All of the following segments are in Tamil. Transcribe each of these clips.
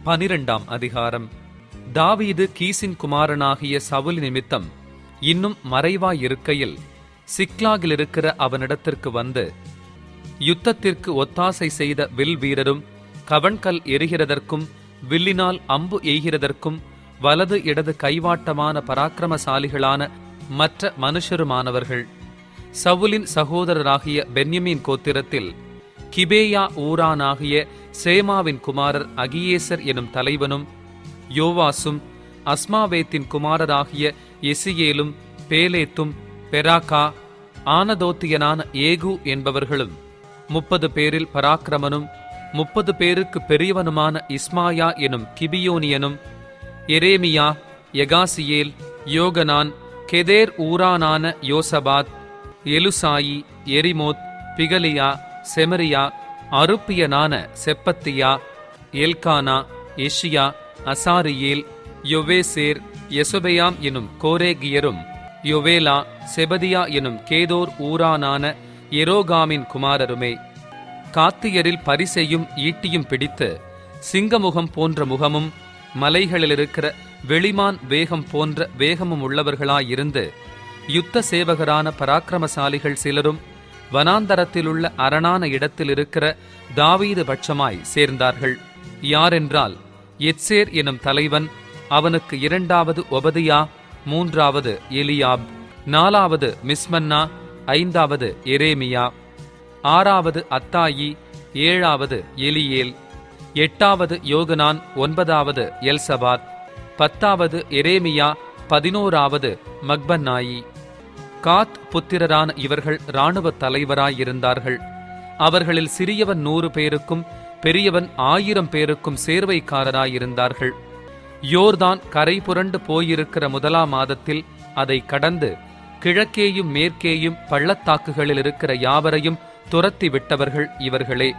12ஆம் அதிகாரம். தாவீது கீசின் குமாரனாகிய சவுல் நிமித்தம் இன்னும் மறைவாயிருக்கையில் சிக்லாகில் இருக்கிற அவனிடத்திற்கு வந்து, யுத்தத்திற்கு ஒத்தாசை செய்த வில் வீரரும் கவண்கல் எரிகிறதற்கும் வில்லினால் அம்பு எய்கிறதற்கும் வலது இடது கைவாட்டமான பராக்கிரமசாலிகளான மற்ற மனுஷருமானவர்கள். சவுலின் சகோதரராகிய பென்யமீன் கோத்திரத்தில் கிபேயா ஊரானாகிய சேமாவின் குமாரர் அகியேசர் எனும் தலைவனும், யோவாசும் அஸ்மாவேத்தின் குமாரராகிய எசியேலும் பேலேத்தும் பெராக்கா ஆனதோத்தியனான ஏகு என்பவர்களும் 30 பேரில் பராக்கிரமனும் 30 பேருக்கு பெரியவனுமான இஸ்மாயா எனும் கிபியோனியனும், எரேமியா, எகாசியேல், யோகனான், கெதேர் ஊரானான யோசபாத், Eluzai, எரிமோத், Bealiah, Shemariah, அருப்பியனான செப்பத்தியா, Elkanah, எஷியா, அசாரியேல், Joezer, யெசொபெயாம் எனும் கோரேகியரும், யொவேலா, செபதியா எனும் கேதோர் ஊரானான எரோகாமின் குமாரருமே. காத்தியரில் பரிசையும் ஈட்டியும் பிடித்து சிங்கமுகம் போன்ற முகமும் மலைகளிலிருக்கிற வெளிமான் வேகம் போன்ற வேகமும் உள்ளவர்களாயிருந்து யுத்த சேவகரான பராக்கிரமசாலிகள் சிலரும் வனாந்தரத்திலுள்ள அரணான இடத்தில் இருக்கிற தாவீது பட்சமாய் சேர்ந்தார்கள். யாரென்றால், எத்சேர் எனும் தலைவன், அவனுக்கு 2வது ஒபதியா, 3வது எலியாப், 4வது மிஸ்மன்னா, 5வது எரேமியா, 6வது அத்தாயி, 7வது எலியேல், 8வது யோகனான், 9வது எல்சபாத், 10வது எரேமியா, 11வது மக்பன்னாயி. காத் புத்திரரான இவர்கள் இராணுவ தலைவராயிருந்தார்கள். அவர்களில் சிறியவன் 100 பேருக்கும் பெரியவன் 1000 பேருக்கும் சேர்வைக்காரராயிருந்தார்கள். யோர்தான் கரை புரண்டு போயிருக்கிற 1ஆம் மாதத்தில் அதை கடந்து கிழக்கேயும் மேற்கேயும் பள்ளத்தாக்குகளில் இருக்கிற யாவரையும் துரத்தி விட்டவர்கள் இவர்களே.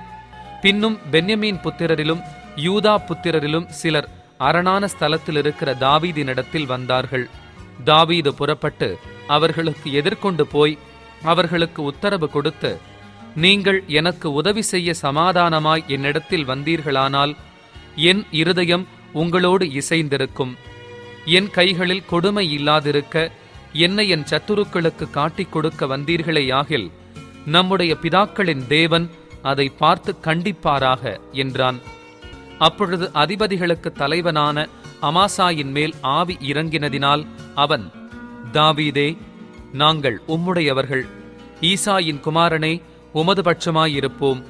பின்னும் பென்யமீன் புத்திரரிலும் யூதா புத்திரரிலும் சிலர் அரணான ஸ்தலத்தில் இருக்கிற தாவீதினிடத்தில் வந்தார்கள். தாவீது புறப்பட்டு அவர்களுக்கு எதிர்கொண்டு போய் அவர்களுக்கு உத்தரவு கொடுத்து, நீங்கள் எனக்கு உதவி செய்ய சமாதானமாய் என்னிடத்தில் வந்தீர்களானால் என் இருதயம் உங்களோடு இசைந்திருக்கும். என் கைகளில் கொடுமை இல்லாதிருக்க என்னை என் சத்துருக்களுக்கு காட்டிக் கொடுக்க வந்தீர்களேயாகில் நம்முடைய பிதாக்களின் தேவன் அதை பார்த்து கண்டிப்பாராக என்றான். அப்பொழுது அதிபதிகளுக்கு தலைவனான அமாசாயின் மேல் ஆவி இறங்கினதினால் அவன், தாவீதே, நாங்கள் உம்முடையவர்கள், ஈசாயின் குமாரனே, உமது பட்சமாயிருப்போம்.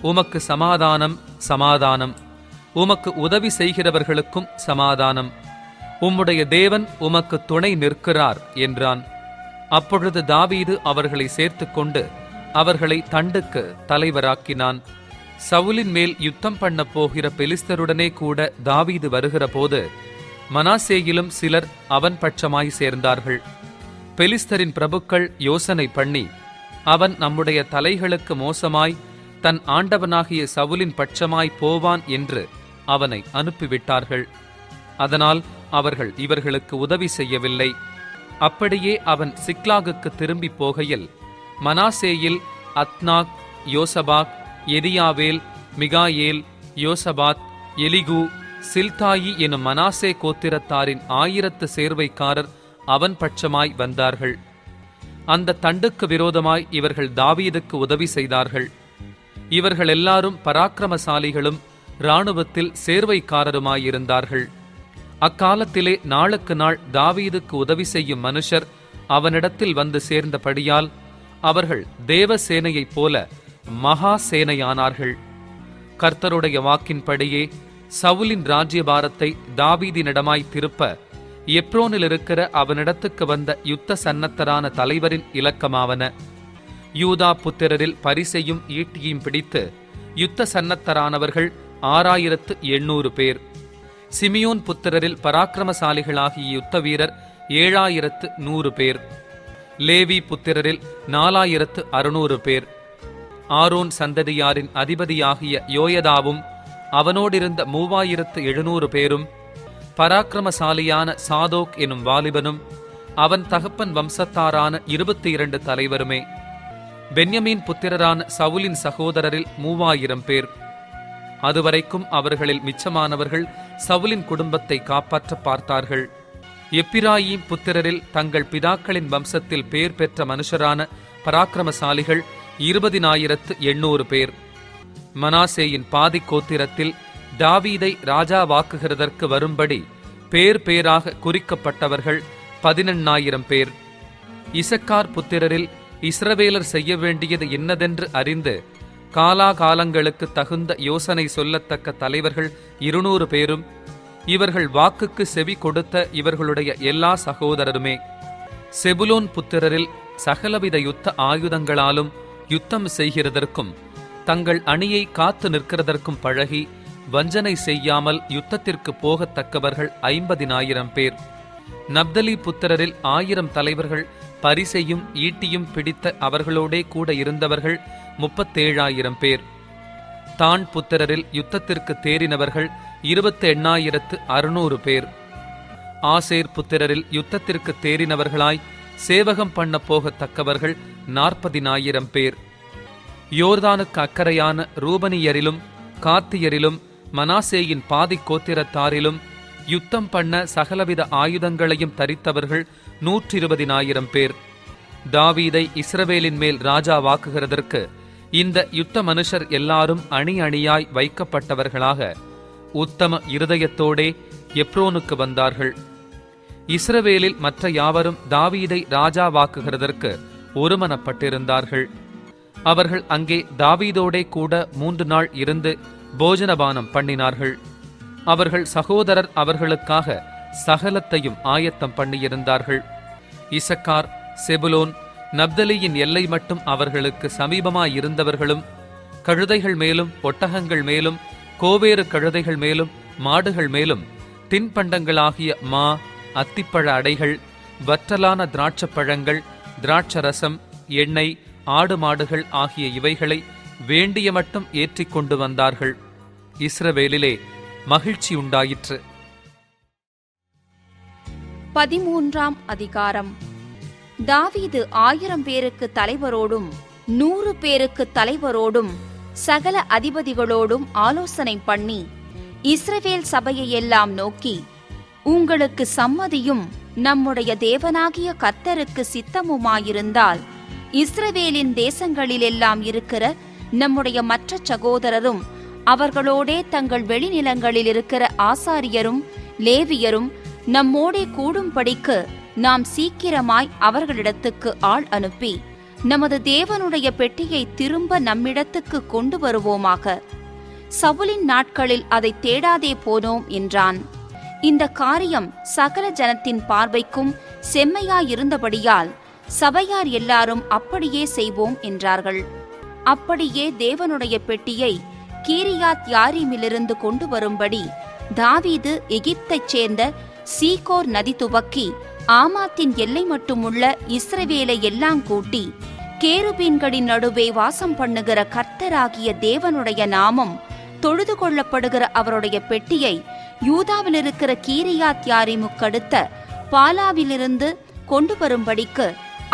உமக்கு சமாதானம், சமாதானம். உமக்கு உதவி செய்கிறவர்களுக்கும் சமாதானம். உம்முடைய தேவன் உமக்கு துணை நிற்கிறார் என்றான். அப்பொழுது தாவீது அவர்களை சேர்த்துக்கொண்டு அவர்களை தண்டுக்கு தலைவராக்கினான். சவுலின் மேல் யுத்தம் பண்ண போகிற பெலிஸ்தருடனே கூட தாவீது வருகிற போது மனாசேயிலும் சிலர் அவன் பட்சமாய் சேர்ந்தார்கள். பெலிஸ்தரின் பிரபுக்கள் யோசனை பண்ணி, அவன் நம்முடைய தலைகளுக்கு மோசமாய் தன் ஆண்டவனாகிய சவுலின் பட்சமாய் போவான் என்று அவனை அனுப்பிவிட்டார்கள். அதனால் அவர்கள் இவர்களுக்கு உதவி செய்யவில்லை. அப்படியே அவன் சிக்லாகுக்கு திரும்பி போகையில் மனாசேயில் அத்னாக், யோசபாக், எதியாவேல், மிகாயேல், யோசபாத், எலிகு, சில்தாயி எனும் மனாசே கோத்திரத்தாரின் 1000 சேர்வைக்காரர் அவன் பட்சமாய் வந்தார்கள். அந்த தண்டுக்கு விரோதமாய் இவர்கள் தாவீதுக்கு உதவி செய்தார்கள். இவர்கள் எல்லாரும் பராக்கிரமசாலிகளும் இராணுவத்தில் சேர்வைக்காரருமாயிருந்தார்கள். அக்காலத்திலே நாளுக்கு நாள் தாவீதுக்கு உதவி செய்யும் மனுஷர் அவனிடத்தில் வந்து சேர்ந்தபடியால் அவர்கள் தேவசேனையைப் போல மகா சேனையானார்கள். கர்த்தருடைய வாக்கின்படியே சவுலின் ராஜ்யபாரத்தை தாவீதினிடமாய் திருப்ப எப்ரோனில் இருக்கிற அவனிடத்துக்கு வந்த யுத்த சன்னத்தரான தலைவரின் இலக்கமாவன. யூதா புத்திரரில் பரிசையும் ஈட்டியும் பிடித்து யுத்த சன்னத்தரானவர்கள் 6800 பேர். சிமியோன் புத்திரரில் பராக்கிரமசாலிகளாகிய யுத்த வீரர் 7100 பேர். லேவி புத்திரரில் 4600 பேர். ஆரோன் சந்ததியாரின் அதிபதியாகிய யோயதாவும் அவனோடிருந்த 3700 பேரும், பராக்கிரமசாலியான சாதோக் எனும் வாலிபனும் அவன் தகப்பன் வம்சத்தாரான 22 தலைவருமே. பென்யமீன் புத்திரரான சவுலின் சகோதரரில் 3000 பேர். அதுவரைக்கும் அவர்களில் மிச்சமானவர்கள் சவுலின் குடும்பத்தை காப்பாற்ற பார்த்தார்கள். எப்பிராயீம் புத்திரரில் தங்கள் பிதாக்களின் வம்சத்தில் பேர் பெற்ற மனுஷரான பராக்கிரமசாலிகள் 20,800 பேர். மனாசேயின் பாதி கோத்திரத்தில் தாவீதை ராஜாவாக்குகிறதற்கு வரும்படி பேர் பேராக குறிக்கப்பட்டவர்கள் 18,000 பேர். இசக்கார் புத்திரரில் இஸ்ரவேலர் செய்ய வேண்டியது இன்னதென்று அறிந்து காலாகாலங்களுக்கு தகுந்த யோசனை சொல்லத்தக்க தலைவர்கள் 200 பேரும், இவர்கள் வாக்குக்கு செவி கொடுத்த இவர்களுடைய எல்லா சகோதரருமே. செபுலோன் புத்திரரில் சகலவித யுத்த ஆயுதங்களாலும் யுத்தம் செய்கிறதற்கும் தங்கள் அணியை காத்து நிற்கிறதற்கும் பழகி வஞ்சனை செய்யாமல் யுத்தத்திற்கு போகத்தக்கவர்கள் 50,000 பேர். நப்தலி புத்திரரில் 1000 தலைவர்கள், பரிசையும் ஈட்டியும் பிடித்த அவர்களோடே கூட இருந்தவர்கள் 37,000 பேர். தான் புத்திரரில் யுத்தத்திற்கு தேறினவர்கள் 28,600 பேர். ஆசேர் புத்திரரில் யுத்தத்திற்கு தேறினவர்களாய் சேவகம் பண்ண போகத்தக்கவர்கள் 40,000 பேர். யோர்தானுக்கு அக்கறையான ரூபனியரிலும் காத்தியரிலும் மனாசேயின் பாதி கோத்திரத்தாரிலும் யுத்தம் பண்ண சகலவித ஆயுதங்களையும் தரித்தவர்கள் 120,000 பேர். தாவீதை இஸ்ரவேலின் மேல் ராஜாவாக்குகிறதற்கு இந்த யுத்த மனுஷர் எல்லாரும் அணி அணியாய் வைக்கப்பட்டவர்களாக உத்தம இருதயத்தோடே எப்ரோனுக்கு வந்தார்கள். இஸ்ரவேலில் மற்ற யாவரும் தாவீதை ராஜாவாக்குகிறதற்கு ஒருமனப்பட்டிருந்தார்கள். அவர்கள் அங்கே தாவீதோடே கூட 3 நாள் இருந்து போஜனபானம் பண்ணினார்கள். அவர்கள் சகோதரர் அவர்களுக்காக சகலத்தையும் ஆயத்தம் பண்ணியிருந்தார்கள். இசக்கார், செபுலோன், நப்தலியின் எல்லை மட்டும் அவர்களுக்கு சமீபமாயிருந்தவர்களும் கழுதைகள் மேலும் ஒட்டகங்கள் மேலும் கோவேறு கழுதைகள் மேலும் மாடுகள் மேலும் தின்பண்டங்களாகிய மா, அத்திப்பழ அடைகள், வற்றலான திராட்சப்பழங்கள், திராட்சரசம், எண்ணெய், ஆடு மாடுகள் ஆகிய இவைகளை வேண்டிய மட்டும் ஏற்றிக் கொண்டு வந்தார்கள். இஸ்ரவேலிலே மகிழ்ச்சி உண்டாயிற்று. 13ஆம் அதிகாரம். தாவீது 1000 பேருக்கு தலைவரோடும் 100 பேருக்கு தலைவரோடும் சகல அதிபதிகளோடும் ஆலோசனை பண்ணி இஸ்ரவேல் சபையையெல்லாம் நோக்கி, உங்களுக்கு சம்மதியும் நம்முடைய தேவனாகிய கர்த்தருக்கு சித்தமுமாயிருந்தால் இஸ்ரவேலின் தேசங்களிலெல்லாம் இருக்கிற நம்முடைய மற்ற சகோதரரும் அவர்களோடே தங்கள் வெளிநிலங்களில் இருக்கிற ஆசாரியரும் லேவியரும் நம்மோடே கூடும்படிக்கு நாம் சீக்கிரமாய் அவர்களிடத்துக்கு ஆள் அனுப்பி நமது தேவனுடைய பெட்டியை திரும்ப நம்மிடத்துக்கு கொண்டு வருவோமாக. சவுலின் நாட்களில் அதை தேடாதே போனோம் என்றான். இந்த காரியம் சகல ஜனத்தின் பார்வைக்கும் செம்மையாயிருந்தபடியால் சபையார் எல்லாரும் அப்படியே செய்வோம் என்றார்கள். அப்படியே தேவனுடைய பெட்டியை கீரியாத் யாரீமிலிருந்து கொண்டு வரும்படி தாவீது எகிப்தைச் சேர்ந்த சீகோர் நதி துவக்கி ஆமாத்தின் எல்லை மட்டுமுள்ள இஸ்ரவேலை எல்லாம் கூட்டி, கேருபீன்களின் நடுவே வாசம் பண்ணுகிற கர்த்தராகிய தேவனுடைய நாமம் தொழுது கொள்ளப்படுகிற அவருடைய பெட்டியை யூதாவிலிருக்கிற கீரியாத் யாரீமுக்கடுத்த பாலாவிலிருந்து கொண்டு வரும்படிக்கு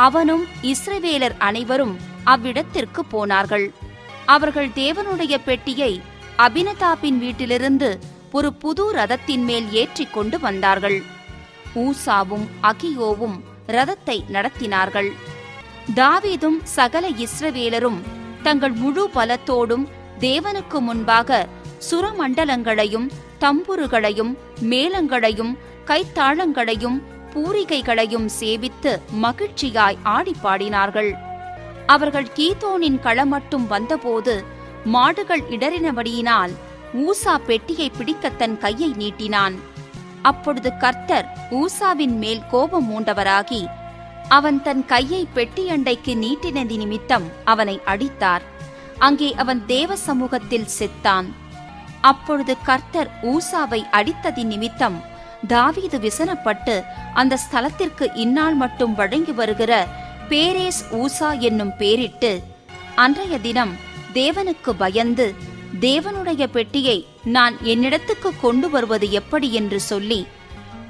அவனும் இஸ்ரவேலர் அனைவரும் அவ்விடத்திற்கு போனார்கள். அவர்கள் தேவனுடைய பெட்டியை அபினதாபின் வீட்டிலிருந்து ஒரு புது ரதத்தின் மேல் ஏற்றிக் கொண்டு வந்தார்கள். ஊசாவும் அகியோவும் ரதத்தை நடத்தினார்கள். தாவீதும் சகல இஸ்ரவேலரும் தங்கள் முழு பலத்தோடும் தேவனுக்கு முன்பாக சுரமண்டலங்களையும் தம்புருகளையும் மேளங்களையும் கைத்தாளங்களையும் பூரிகைகளையும் சேவித்து மகிழ்ச்சியாய் ஆடிப்பாடினார்கள். அவர்கள் கீதோனின் களமட்டும் வந்தபோது மாடுகள் இடறினபடியினால் ஊசா பெட்டியை பிடிக்க தன் கையை நீட்டினான். அப்பொழுது கர்த்தர் ஊசாவின் மேல் கோபம் மூண்டவராகி அவன் தன் கையை பெட்டியண்டைக்கு நீட்டினதி நிமித்தம் அவனை அடித்தார். அங்கே அவன் தேவ சமூகத்தில் செத்தான். அப்பொழுது கர்த்தர் ஊசாவை அடித்ததின் நிமித்தம் தாவீது விசனப்பட்டு அந்த ஸ்தலத்திற்கு இந்நாள் மட்டும் வழங்கி வருகிற பேரேஸ் ஊசா என்னும் பேரிட்டு, அன்றைய தினம் தேவனுக்கு பயந்து தேவனுடைய பெட்டியை நான் என்னிடத்துக்கு கொண்டு வருவது எப்படி என்று சொல்லி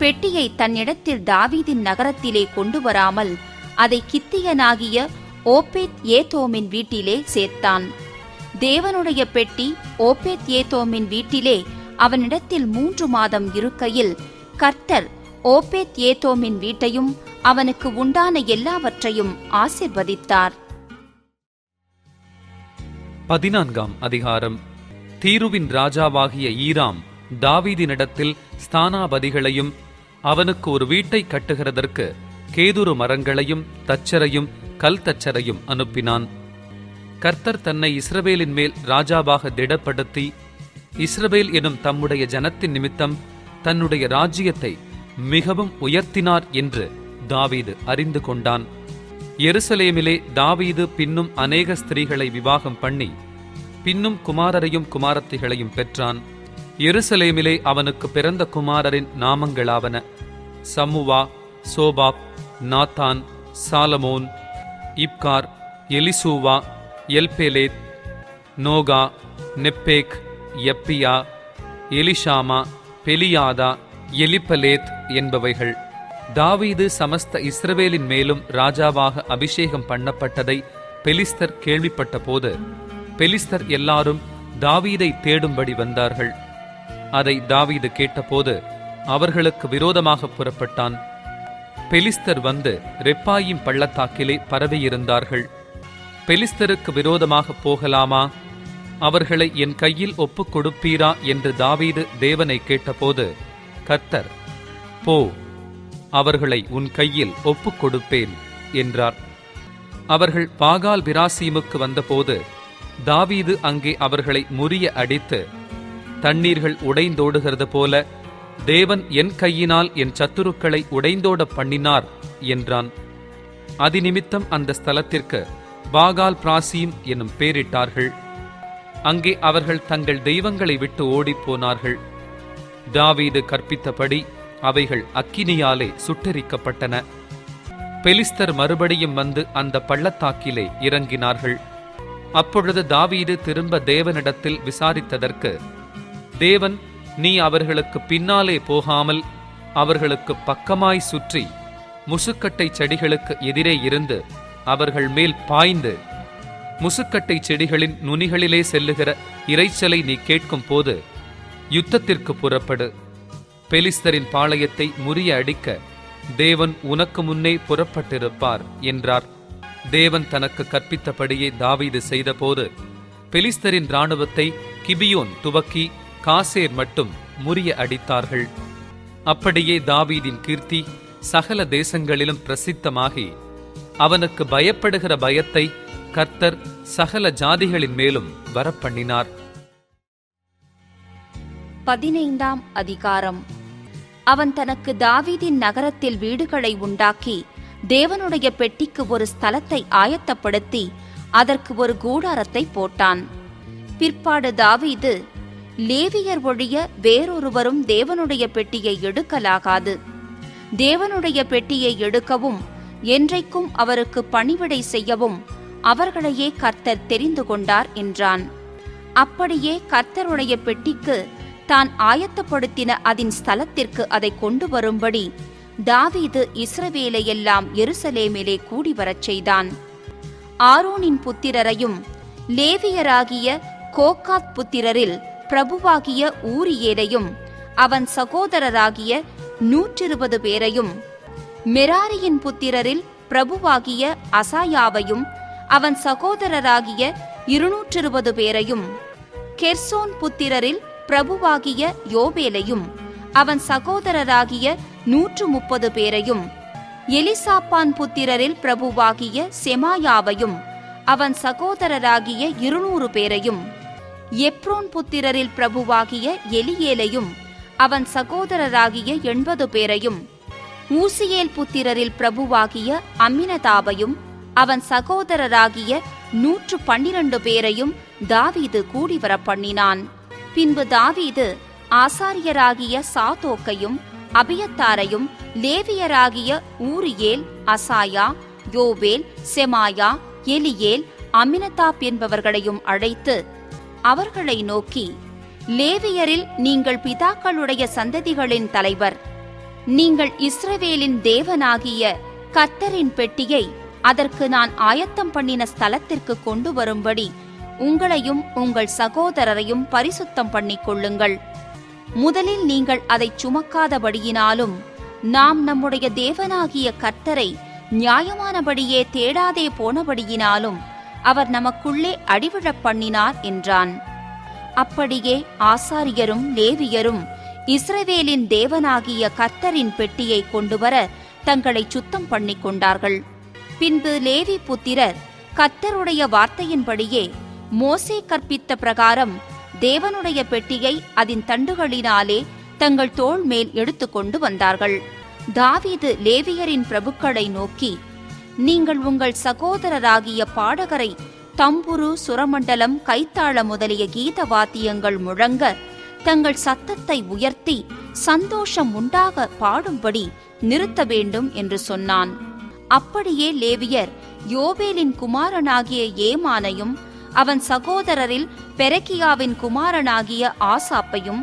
பெட்டியை தன்னிடத்தில் தாவீதின் நகரத்திலே கொண்டு வராமல் அதை கித்தியனாகிய ஓபேத் ஏதோமின் வீட்டிலே சேர்த்தான். தேவனுடைய பெட்டி ஓபேத் ஏதோமின் வீட்டிலே அவனிடத்தில் 3 மாதம் இருக்கையில் கர்த்தர் ஓபேத் ஏதோமின் வீட்டையும் அவனுக்கு உண்டான எல்லாவற்றையும் ஆசீர்வதித்தார். 14ஆம் அதிகாரம். தீருவின் ராஜாவாகிய ஈராம் தாவீதினிடத்தில் ஸ்தானாபதிகளையும் அவனுக்கு ஒரு வீட்டை கட்டுகிறதற்கு கேதுரு மரங்களையும் தச்சரையும் கல் தச்சரையும் அனுப்பினான். கர்த்தர் தன்னை இஸ்ரவேலின் மேல் ராஜாவாக திடப்படுத்தி இஸ்ரவேல் எனும் தம்முடைய ஜனத்தின் நிமித்தம் தன்னுடைய ராஜ்யத்தை மிகவும் உயர்த்தினார் என்று தாவீது அறிந்து கொண்டான். எருசலேமிலே தாவீது பின்னும் அநேக ஸ்திரீகளை விவாகம் பண்ணி பின்னும் குமாரரையும் குமாரத்திகளையும் பெற்றான். எருசலேமிலே அவனுக்கு பிறந்த குமாரரின் நாமங்களாவன: சம்முவா, சோபாப், Nathan, Solomon, இப்கார், Elishua, எல்பேலேத், நோகா, நெப்பேக், யப்பியா, Elishama, பெலியாதா, Eliphalet என்பவைகள். தாவீது சமஸ்த இஸ்ரவேலின் மேலும் ராஜாவாக அபிஷேகம் பண்ணப்பட்டதை பெலிஸ்தர் கேள்விப்பட்ட போது பெலிஸ்தர் எல்லாரும் தாவீதை தேடும்படி வந்தார்கள். அதை தாவீது கேட்டபோது அவர்களுக்கு விரோதமாக புறப்பட்டான். பெலிஸ்தர் வந்து ரெப்பாயிம் பள்ளத்தாக்கிலே பரவியிருந்தார்கள். பெலிஸ்தருக்கு விரோதமாக போகலாமா? அவர்களை என் கையில் ஒப்புக் கொடுப்பீரா என்று தாவீது தேவனை கேட்டபோது கர்த்தர், போ, அவர்களை உன் கையில் ஒப்புக் கொடுப்பேன் என்றார். அவர்கள் பாகால் பிராசீமுக்கு வந்தபோது தாவீது அங்கே அவர்களை முறிய அடித்து, தண்ணீர்கள் உடைந்தோடுகிறது போல தேவன் என் கையினால் என் சத்துருக்களை உடைந்தோட பண்ணினார் என்றான். அதிநிமித்தம் அந்த ஸ்தலத்திற்கு பாகால் பிராசீம் என்னும் பேரிட்டார்கள். அங்கே அவர்கள் தங்கள் தெய்வங்களை விட்டு ஓடிப்போனார்கள். தாவீது கற்பித்தபடி அவைகள் அக்கினியாலே சுட்டெரிக்கப்பட்டன. பெலிஸ்தர் மறுபடியும் வந்து அந்த பள்ளத்தாக்கிலே இறங்கினார்கள். அப்பொழுது தாவீது திரும்ப தேவனிடத்தில் விசாரித்ததற்கு, தேவன், நீ அவர்களுக்கு பின்னாலே போகாமல் அவர்களுக்கு பக்கமாய் சுற்றி முசுக்கட்டை செடிகளுக்கு எதிரே இருந்து அவர்கள் மேல் பாய்ந்து முசுக்கட்டை செடிகளின் நுனிகளிலே செல்லுகிற இரைச்சலை நீ கேட்கும் போது யுத்தத்திற்கு புறப்படு. பெலிஸ்தரின் பாளையத்தை முறிய அடிக்க தேவன் உனக்கு முன்னே புறப்பட்டிருப்பார் என்றார். தேவன் தனக்கு கற்பித்தபடியே தாவீது செய்தபோது பெலிஸ்தரின் இராணுவத்தை கிபியோன் துவக்கி காசேர் மட்டும் முறிய அடித்தார்கள். அப்படியே தாவீதின் கீர்த்தி சகல தேசங்களிலும் பிரசித்தமாகி அவனுக்கு பயப்படுகிற பயத்தை கர்த்தர் சகல ஜாதிகளின் மேலும் வரப்பண்ணினார். 15ஆம் அதிகாரம். அவன் தனக்கு தாவீதின் நகரத்தில் வீடுகளை உண்டாக்கி தேவனுடைய பெட்டிக்கு ஒரு ஸ்தலத்தை ஆயத்தப்படுத்தி அதற்கு ஒரு கூடாரத்தை போட்டான். பிற்பாடு தாவீது, லேவியர் ஒழிய வேறொருவரும் தேவனுடைய பெட்டியை எடுக்கலாகாது, தேவனுடைய பெட்டியை எடுக்கவும் என்றைக்கும் அவருக்கு பணிவிடை செய்யவும் அவர்களையே கர்த்தர் தெரிந்து கொண்டார் என்றான். அப்படியே கர்த்தருடைய பெட்டிக்கு தான் ஆயத்தப்படுத்தின அதன் ஸ்தலத்திற்கு அதை கொண்டு வரும்படி தாவீது இஸ்ரவேலையெல்லாம் எருசலேமிலே கூடி வரச் செய்தான். ஆரோனின் புத்திரரையும் லேவியராகிய கோகாத் புத்திரரில் பிரபுவாகிய ஊரியேலையும் அவன் சகோதரராகிய 120 பேரையும், மெராரியின் புத்திரரில் பிரபுவாகிய அசாயாவையும் அவன் சகோதரராகிய 220 பேரையும், கெர்சோன் புத்திரரில் பிரபுவாகிய யோபேலையும் அவன் சகோதரராகிய 130 பேரையும், எலிசாப்பான் புத்திரரில் பிரபுவாகிய செமாயாவையும் அவன் சகோதரராகிய 200 பேரையும், எப்ரோன் புத்திரரில் பிரபுவாகிய எலியேலையும் அவன் சகோதரராகிய 80 பேரையும், ஊசியேல் புத்திரரில் பிரபுவாகிய அம்மினதாபையும் அவன் சகோதரராகிய 112 பேரையும் தாவீது கூடிவர பண்ணினான். பின்பு தாவீது ஆசாரியராகிய சாதோக்கையும் அபியத்தாரையும் லேவியராகிய ஊரியேல், அசாயா, யோவேல், செமாயா, எலியேல், அம்மினதாப் என்பவர்களையும் அழைத்து அவர்களை நோக்கி, லேவியரில் நீங்கள் பிதாக்களுடைய சந்ததிகளின் தலைவர், நீங்கள் இஸ்ரவேலின் தேவனாகிய கர்த்தரின் பெட்டியை அதற்கு நான் ஆயத்தம் பண்ணின ஸ்தலத்திற்கு கொண்டு வரும்படி உங்களையும் உங்கள் சகோதரரையும் பரிசுத்தம் பண்ணிக் கொள்ளுங்கள். முதலில் நீங்கள் அதை சுமக்காதபடியினாலும் நாம் நம்முடைய தேவனாகிய கர்த்தரை நியாயமானபடியே தேடாதே போனபடியினாலும் அவர் நமக்குள்ளே அடிவிழப் பண்ணினார் என்றான். அப்படியே ஆசாரியரும் லேவியரும் இஸ்ரவேலின் தேவனாகிய கர்த்தரின் பெட்டியை கொண்டுவர தங்களை சுத்தம் பண்ணிக் கொண்டார்கள். பின்பு லேவி புத்திரர் கர்த்தருடைய வார்த்தையின்படியே மோசே கற்பித்த பிரகாரம் தேவனுடைய பெட்டியை அதன் தண்டுகளினாலே தங்கள் தோள் மேல் எடுத்துக்கொண்டு வந்தார்கள். தாவீது லேவியரின் பிரபுக்களை நோக்கி, நீங்கள் உங்கள் சகோதரராகிய பாடகரை தம்புரு, சுரமண்டலம், கைத்தாள முதலிய கீத வாத்தியங்கள் முழங்க தங்கள் சத்தத்தை உயர்த்தி சந்தோஷம் உண்டாக பாடும்படி நிறுத்த வேண்டும் என்று சொன்னான். அப்படியே லேவியர் யோவேலின் குமாரனாகிய ஏமானையும் அவன் சகோதரரில் பெரக்கியாவின் குமாரனாகிய ஆசாப்பையும்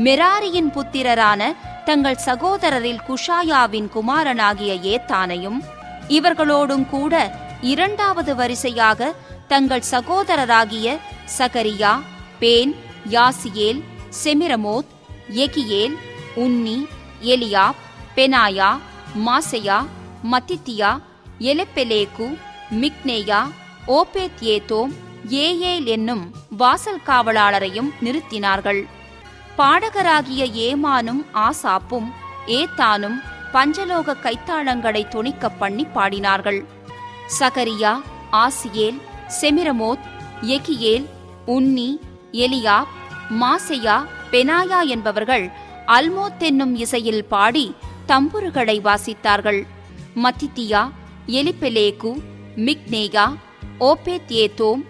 மெராரியின் புத்திரரான தங்கள் சகோதரரில் குஷாயாவின் குமாரனாகிய ஏத்தானையும் இவர்களோடும் கூட இரண்டாவது வரிசையாக தங்கள் சகோதரராகிய சகரியா, பேன், யாசியேல், செமிரமோத், எகியேல், உன்னி, எலியாப், பெனாயா, மாசையா, மத்தித்தியா, எலெப்பெலேகு, மிக்னேயா, ஓபேத் ஏதோம், ஏயேல் என்னும் வாசல் காவலாளரையும் நிறுத்தினார்கள். பாடகராகிய ஏமானும் ஆசாப்பும் ஏத்தானும் பஞ்சலோக கைத்தாளங்களை துணிக்க பண்ணி பாடினார்கள். சகரியா, ஆசியேல், செமிரமோத், எகியேல், உன்னி, எலியாப், மாசையா, பெனாயா என்பவர்கள் அல்மோத் என்னும் இசையில் பாடி தம்புருகளை வாசித்தார்கள். மத்தித்தியா, எலிப்பெலேகு, மிக்னேயா, ஓபேத் ஏதோம்,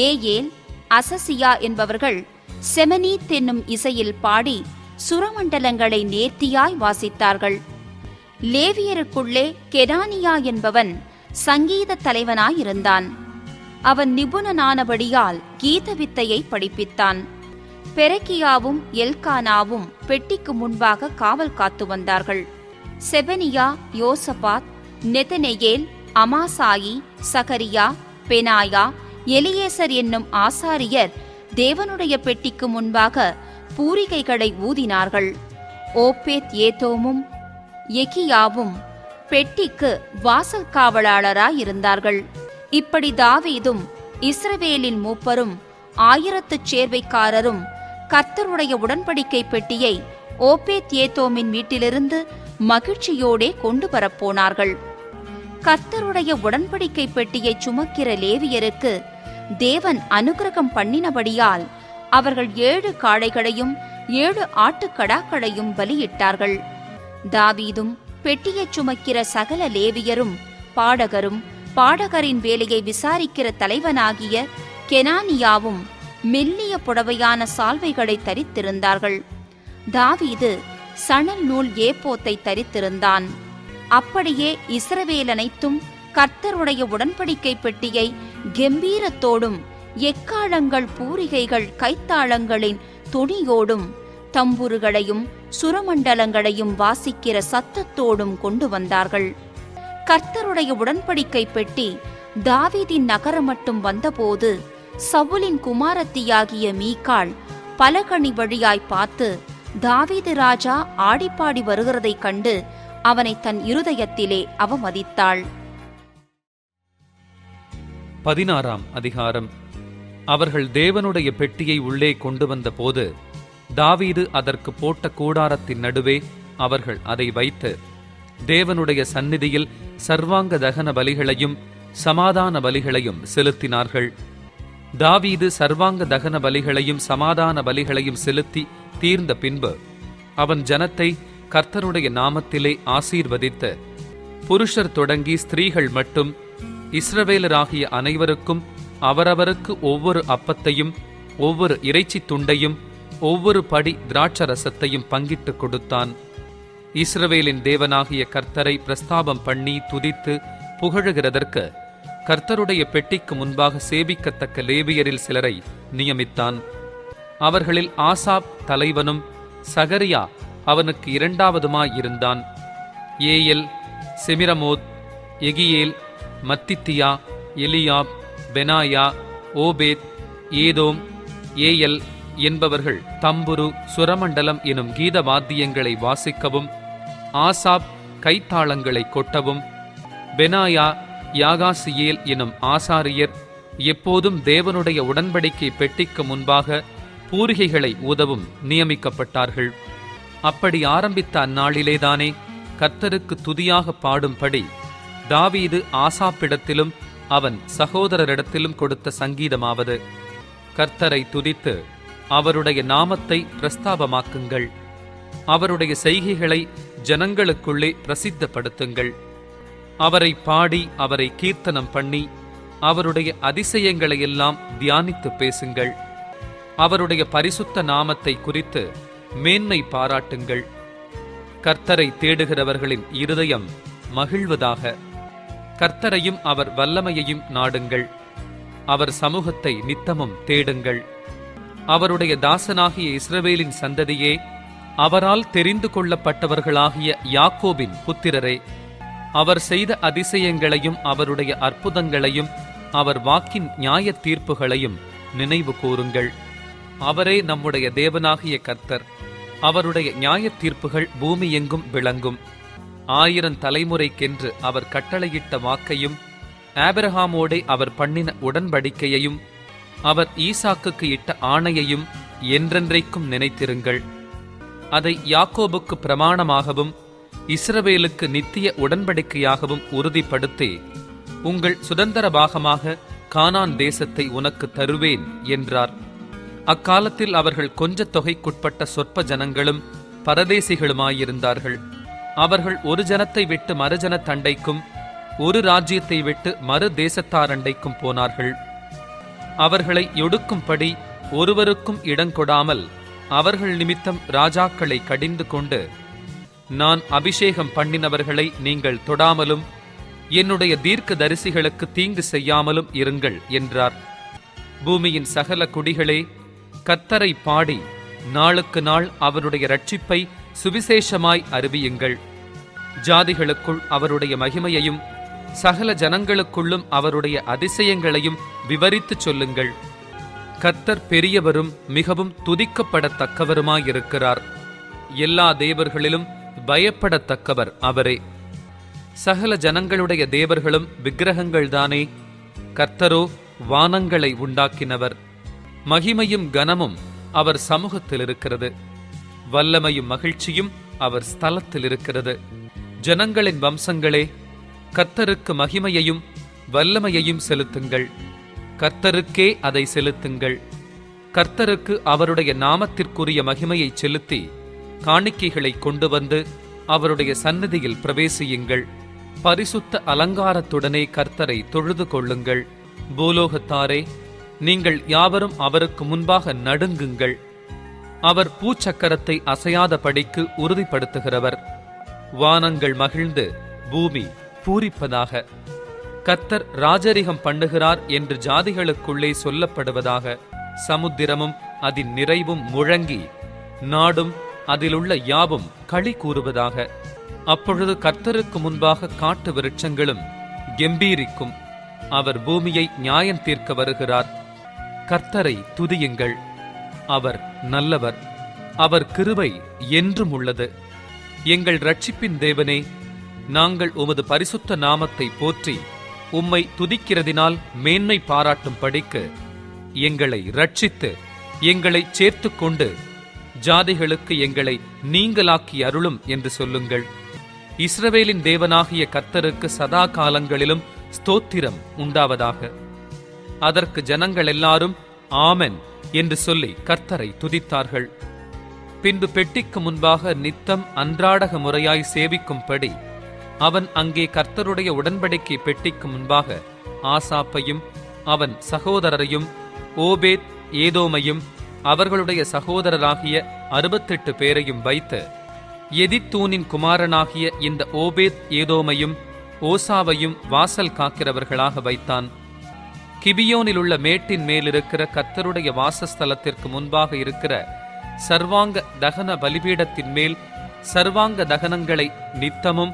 ஏயேல், அசசியா என்பவர்கள் செமனீத் என்னும் இசையில் பாடி சுரமண்டலங்களை நேர்த்தியாய் வாசித்தார்கள். லேவியருக்குள்ளே கெனானியா என்பவன் சங்கீத தலைவனாயிருந்தான். அவன் நிபுணனானபடியால் கீத வித்தையை படிப்பித்தான். பெரக்கியாவும் எல்கானாவும் பெட்டிக்கு முன்பாக காவல் காத்து வந்தார்கள். செபனியா, யோசபாத், நெதனெயேல், அமாசாயி, சகரியா, பெனாயா, எலியேசர் என்னும் ஆசாரியர் தேவனுடைய பெட்டிக்கு முன்பாக பூரிகைகளை ஊதினார்கள். ஓபேத் ஏதோமும் எகியாவும் பெட்டிக்கு வாசல் காவலாளராயிருந்தார்கள். இப்படி தாவீதும் இஸ்ரவேலின் மூப்பரும் 1000 சேர்வைக்காரரும் கர்த்தருடைய உடன்படிக்கை பெட்டியை ஓபேத் ஏதோமின் வீட்டிலிருந்து மகிழ்ச்சியோடே கொண்டு வரப்போனார்கள். கர்த்தருடைய உடன்படிக்கை பெட்டியை சுமக்கிற லேவியருக்கு தேவன் அனுக்கிரகம் பண்ணினபடியால் அவர்கள் 7 காளைகளையும் 7 ஆட்டுக்கடாக்களையும் பலியிட்டார்கள். தாவீதும் பெட்டியைச் சுமக்கிற சகல லேவியரும் பாடகரும் பாடகரின் வேலையை விசாரிக்கிற தலைவனாகிய கெனானியாவும் மெல்லிய புடவையான சால்வைகளை தரித்திருந்தார்கள். தாவீது சணல் நூல் ஏப்போத்தை தரித்திருந்தான். அப்படியே இஸ்ரவேல் அனைத்தும் கர்த்தருடைய உடன்படிக்கை பெட்டியை கெம்பீரத்தோடும் எக்காளங்கள், பூரிகைகள், கைத்தாளங்களின் துணியோடும் தம்புருகளையும் சுரமண்டலங்களையும் வாசிக்கிற சத்தத்தோடும் கொண்டு வந்தார்கள். கர்த்தருடைய உடன்படிக்கை பெட்டி தாவீதின் நகரம் மட்டும் வந்தபோது சவுலின் குமாரத்தியாகிய மீகாள் பலகணி வழியாய் பார்த்து தாவீது ராஜா ஆடிப்பாடி வருகிறதைக் கண்டு அவனை தன் இருதயத்திலே அவமதித்தாள். 16ஆம் அதிகாரம். அவர்கள் தேவனுடைய பெட்டியை உள்ளே கொண்டு வந்த போது தாவீது அதற்கு போட்ட கூடாரத்தின் நடுவே அவர்கள் அதை வைத்து தேவனுடைய சந்நிதியில் சர்வாங்க தகன பலிகளையும் சமாதான பலிகளையும் செலுத்தினார்கள். தாவீது சர்வாங்க தகன பலிகளையும் சமாதான பலிகளையும் செலுத்தி தீர்ந்த பின்பு அவன் ஜனத்தை கர்த்தருடைய நாமத்திலே ஆசீர்வதித்து புருஷர் தொடங்கி ஸ்திரீகள் மட்டும் இஸ்ரவேலராகிய அனைவருக்கும் அவரவருக்கு ஒவ்வொரு அப்பத்தையும் ஒவ்வொரு இறைச்சி துண்டையும் ஒவ்வொரு படி திராட்சரசத்தையும் பங்கிட்டு கொடுத்தான். இஸ்ரவேலின் தேவனாகிய கர்த்தரை பிரஸ்தாபம் பண்ணி துதித்து புகழுகிறதற்கு கர்த்தருடைய பெட்டிக்கு முன்பாக சேபிக்கத்தக்க லேவியரில் சிலரை நியமித்தான். அவர்களில் ஆசாப் தலைவனும் சகரியா அவனுக்கு 2வதுமாயிருந்தான். ஏயெல், செமிரமோத், எகியேல், மத்தித்தியா, எலியாப், பெனாயா, ஓபேத், ஏதோம், ஏயல் என்பவர்கள் தம்புரு, சுரமண்டலம் எனும் கீத வாத்தியங்களை வாசிக்கவும், ஆசாப் கைத்தாளங்களை கொட்டவும், பெனாயா, யாகாசியேல் எனும் ஆசாரியர் எப்போதும் தேவனுடைய உடன்படிக்கை பெட்டிக்கு முன்பாக பூரிகைகளை ஊதவும் நியமிக்கப்பட்டார்கள். அப்படி ஆரம்பித்த அந்நாளிலேதானே கர்த்தருக்கு துதியாக பாடும்படி தாவீது ஆசாப்பிடத்திலும் அவன் சகோதரரிடத்திலும் கொடுத்த சங்கீதமாவது: கர்த்தரை துதித்து அவருடைய நாமத்தை பிரஸ்தாபமாக்குங்கள், அவருடைய செய்கைகளை ஜனங்களுக்குள்ளே பிரசித்தப்படுத்துங்கள். அவரை பாடி அவரை கீர்த்தனம் பண்ணி அவருடைய அதிசயங்களையெல்லாம் தியானித்து பேசுங்கள். அவருடைய பரிசுத்த நாமத்தை குறித்து மேன்மை பாராட்டுங்கள். கர்த்தரை தேடுகிறவர்களின் இருதயம் மகிழ்வதாக. கர்த்தரையும் அவர் வல்லமையையும் நாடுங்கள். அவர் சமூகத்தை நித்தமும் தேடுங்கள். அவருடைய தாசனாகிய இஸ்ரவேலின் சந்ததியே, அவரால் தெரிந்து கொள்ளப்பட்டவர்களாகிய யாக்கோபின் புத்திரரே, அவர் செய்த அதிசயங்களையும் அவருடைய அற்புதங்களையும் அவர் வாக்கின் நியாய தீர்ப்புகளையும் நினைவு கூறுங்கள். அவரே நம்முடைய தேவனாகிய கர்த்தர். அவருடைய நியாய தீர்ப்புகள் பூமி எங்கும் விளங்கும். 1000 தலைமுறைக்கென்று அவர் கட்டளையிட்ட வாக்கையும், ஆபிரகாமோடே அவர் பண்ணின உடன்படிக்கையையும், அவர் ஈசாக்குக்கு இட்ட ஆணையையும் என்றென்றைக்கும் நினைத்திருங்கள். அதை யாக்கோபுக்கு பிரமாணமாகவும் இஸ்ரவேலுக்கு நித்திய உடன்படிக்கையாகவும் உறுதிப்படுத்தி, உங்கள் சுதந்திர பாகமாக கானான் தேசத்தை உனக்கு தருவேன் என்றார். அக்காலத்தில் அவர்கள் கொஞ்ச தொகைக்குட்பட்ட சொற்ப ஜனங்களும் பரதேசிகளுமாயிருந்தார்கள். அவர்கள் ஒரு ஜனத்தை விட்டு மறுஜன தண்டைக்கும், ஒரு ராஜ்யத்தை விட்டு மறு தேசத்தாரண்டைக்கும் போனார்கள். அவர்களை ஒடுக்கும்படி ஒருவருக்கும் இடங்கொடாமல் அவர்கள் நிமித்தம் ராஜாக்களை கடிந்து கொண்டு, நான் அபிஷேகம் பண்ணினவர்களை நீங்கள் தொடாமலும் என்னுடைய தீர்க்க தரிசிகளுக்கு தீங்கு செய்யாமலும் இருங்கள் என்றார். பூமியின் சகல குடிகளே, கர்த்தரை பாடி நாளுக்கு நாள் அவருடைய இரட்சிப்பை சுவிசேஷமாய் அறிவியுங்கள். ஜாதிகளுக்குள் அவருடைய மகிமையையும் சகல ஜனங்களுக்குள்ளும் அவருடைய அதிசயங்களையும் விவரித்துச் சொல்லுங்கள். கர்த்தர் பெரியவரும் மிகவும் துதிக்கப்படத்தக்கவருமாயிருக்கிறார். எல்லா தேவர்களிலும் பயப்படத்தக்கவர் அவரே. சகல ஜனங்களுடைய தேவர்களும் விக்கிரகங்கள்தானே. கர்த்தரோ வானங்களை உண்டாக்கினவர். மகிமையும் கனமும் அவர் சமூகத்தில் இருக்கிறது. வல்லமையும் மகிழ்ச்சியும் அவர் ஸ்தலத்தில் இருக்கிறது. ஜனங்களின் வம்சங்களே, கர்த்தருக்கு மகிமையையும் வல்லமையையும் செலுத்துங்கள். கர்த்தருக்கே அதை செலுத்துங்கள். கர்த்தருக்கு அவருடைய நாமத்திற்குரிய மகிமையை செலுத்தி காணிக்கைகளை கொண்டு வந்து அவருடைய சந்நிதியில் பிரவேசியுங்கள். பரிசுத்த அலங்காரத்துடனே கர்த்தரை தொழுது கொள்ளுங்கள். பூலோகத்தாரே, நீங்கள் யாவரும் அவருக்கு முன்பாக நடுங்குங்கள். அவர் பூச்சக்கரத்தை அசையாதபடிக்கு உறுதிப்படுத்துகிறவர். வானங்கள் மகிழ்ந்து பூமி பூரிப்பதாக. கர்த்தர் ராஜரிகம் பண்ணுகிறார் என்று ஜாதிகளுக்குள்ளே சொல்லப்படுவதாக. சமுத்திரமும் அதன் நிறைவும் முழங்கி நாடும் அதிலுள்ள யாவும் களி கூறுவதாக. அப்பொழுது கர்த்தருக்கு முன்பாக காட்டு விருட்சங்களும் கெம்பீரிக்கும். அவர் பூமியை நியாயம் தீர்க்க வருகிறார். கர்த்தரை துதியுங்கள். அவர் நல்லவர். அவர் கிருபை என்றும் உள்ளது. எங்கள் இரட்சிப்பின் தேவனே, நாங்கள் உமது பரிசுத்த நாமத்தை போற்றி உம்மை துதிக்கிறதினால் மேன்மை பாராட்டும் படிக்கு எங்களை இரட்சித்து எங்களை சேர்த்து கொண்டு ஜாதிகளுக்கு எங்களை நீங்களாக்கி அருளும் என்று சொல்லுங்கள். இஸ்ரவேலின் தேவனாகிய கர்த்தருக்கு சதா காலங்களிலும் ஸ்தோத்திரம் உண்டாவதாக. அதற்கு ஜனங்கள் எல்லாரும் ஆமென் என்று சொல்லி கர்த்தரை துதித்தார்கள். பின்பு பெட்டிக்கு முன்பாக நித்தம் அன்றாடக முறையாய் சேவிக்கும்படி அவன் அங்கே கர்த்தருடைய உடன்படிக்கை பெட்டிக்கு முன்பாக ஆசாப்பையும் அவன் சகோதரரையும் ஓபேத் ஏதோமையும் அவர்களுடைய சகோதரராகிய 68 பேரையும் வைத்து, எதித்தூனின் குமாரனாகிய இந்த ஓபேத் ஏதோமையும் ஓசாவையும் வாசல் காக்கிறவர்களாக வைத்தான். கிபியோனில் உள்ள மேட்டின் மேலிருக்கிற கர்த்தருடைய வாசஸ்தலத்திற்கு முன்பாக இருக்கிற சர்வாங்க தகன பலிபீடத்தின் மேல் சர்வாங்க தகனங்களை நித்தமும்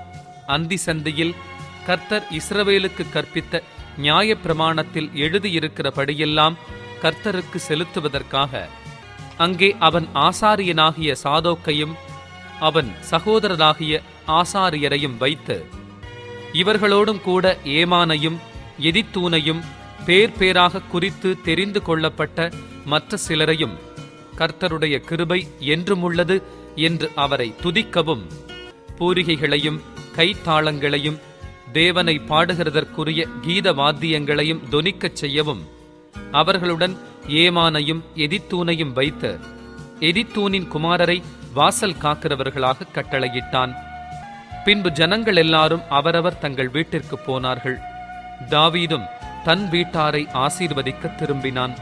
அந்தி சந்தியில் கர்த்தர் இஸ்ரவேலுக்கு கற்பித்த நியாய பிரமாணத்தில் எழுதியிருக்கிறபடியெல்லாம் கர்த்தருக்கு செலுத்துவதற்காக அங்கே அவன் ஆசாரியனாகிய சாதோக்கையும் அவன் சகோதரராகிய ஆசாரியரையும் வைத்து, இவர்களோடும் கூட ஏமானையும் எதித்தூனையும் பேர் பேராக குறித்து தெரிந்து கொள்ளப்பட்ட மற்ற சிலரையும், கர்த்தருடைய கிருபை என்றுமுள்ளது என்று அவரை துதிக்கவும், பூரிகைகளையும் கைத்தாளங்களையும் தேவனை பாடுகிறதற்குரிய கீத வாத்தியங்களையும் தொனிக்கச் செய்யவும் அவர்களுடன் ஏமானையும் எதித்தூனையும் வைத்து எதித்தூனின் குமாரரை வாசல் காக்கிறவர்களாக கட்டளையிட்டான். பின்பு ஜனங்கள் எல்லாரும் அவரவர் தங்கள் வீட்டிற்கு போனார்கள். தாவீதும் தன் வீட்டாரை ஆசீர்வதிக்க திரும்பினான்.